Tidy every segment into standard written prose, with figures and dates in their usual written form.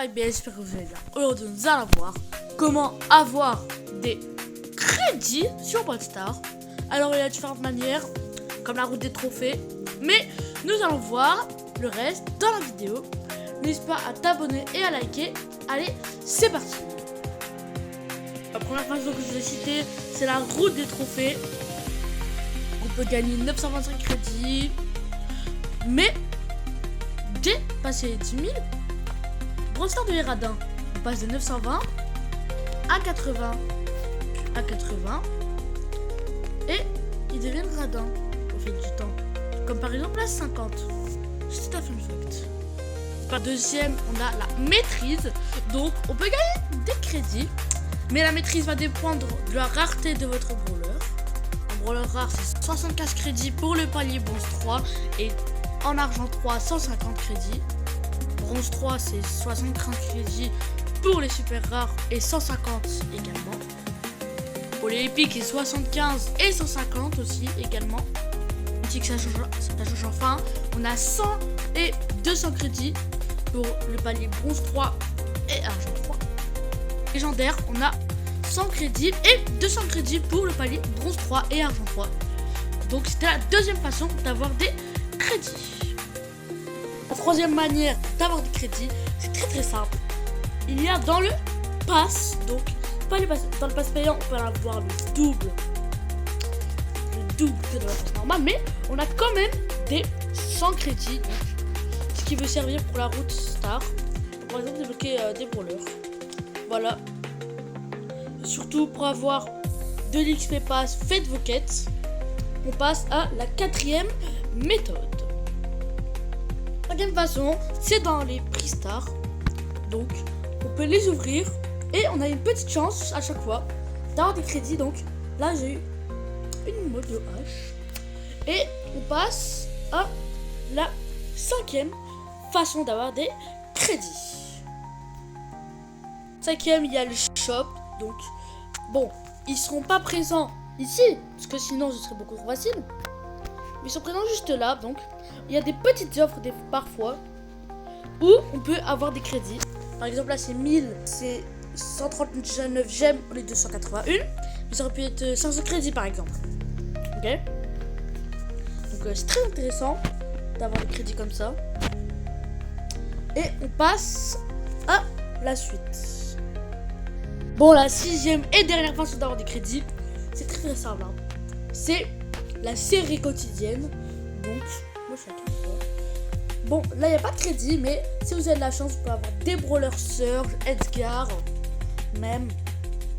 bien, j'espère que vous allez bien. Aujourd'hui, nous allons voir comment avoir des crédits sur Brawl Stars. Alors, il y a différentes manières, comme la route des trophées, mais nous allons voir le reste dans la vidéo. N'hésite pas à t'abonner et à liker. Allez, c'est parti. La première façon que je vais citer, c'est la route des trophées. On peut gagner 925 crédits, mais dès passer les 10 000, Brawl Stars devient radin. On passe de 920 à 80, puis à 80, et ils deviennent radins au fil du temps. Comme par exemple la 50. C'est un fun fact. Par deuxième, on a la maîtrise. Donc, on peut gagner des crédits, mais la maîtrise va dépendre de la rareté de votre brawler. Un brawler rare, c'est 75 crédits pour le palier bronze 3 et en argent 3, 150 crédits. Bronze 3, c'est 75 crédits pour les super rares et 150 également. Pour les épiques, c'est 75 et 150 aussi également. Mythique, ça change enfin. On a 100 et 200 crédits pour le palier bronze 3 et argent 3. Légendaire, on a 100 crédits et 200 crédits pour le palier bronze 3 et argent 3. Donc c'était la deuxième façon d'avoir des crédits. La troisième manière d'avoir des crédits, c'est très simple. Il y a dans le pass, donc pas dans le pass payant, on peut avoir le double que dans la passe normale, mais on a quand même des 100 crédits, donc, ce qui veut servir pour la route star, par exemple débloquer des brawlers. Voilà. Et surtout pour avoir de l'XP pass, faites vos quêtes. On passe à la quatrième méthode. La cinquième façon, c'est dans les prix stars. Donc, on peut les ouvrir et on a une petite chance à chaque fois d'avoir des crédits. Donc, là, j'ai eu une mode de H. Et on passe à la cinquième façon d'avoir des crédits. Cinquième, il y a le shop. Donc, bon, ils seront pas présents ici, parce que sinon ce serait beaucoup trop facile. Mais ils sont présents juste là, donc il y a des petites offres parfois où on peut avoir des crédits. Par exemple, là c'est 1000, c'est 139 gemmes au lieu de 181. Mais ça aurait pu être 500 crédits par exemple. Ok. Donc c'est très intéressant d'avoir des crédits comme ça. Et on passe à la suite. Bon, la sixième et dernière façon d'avoir des crédits, c'est très simple. Hein. C'est la série quotidienne. Donc, moi je suis à 3. Bon, là il n'y a pas de crédit, mais si vous avez de la chance, vous pouvez avoir des brawlers Surge, Edgar, même.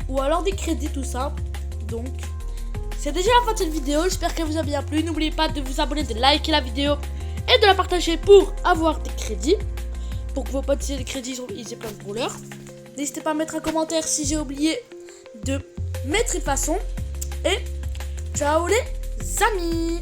Ou alors des crédits tout simple. Donc, c'est déjà la fin de cette vidéo. J'espère qu'elle vous a bien plu. N'oubliez pas de vous abonner, de liker la vidéo et de la partager pour avoir des crédits. Pour que vos potes aient des crédits, ils aient plein de brawlers. N'hésitez pas à mettre un commentaire si j'ai oublié de mettre une façon. Et ciao les amis!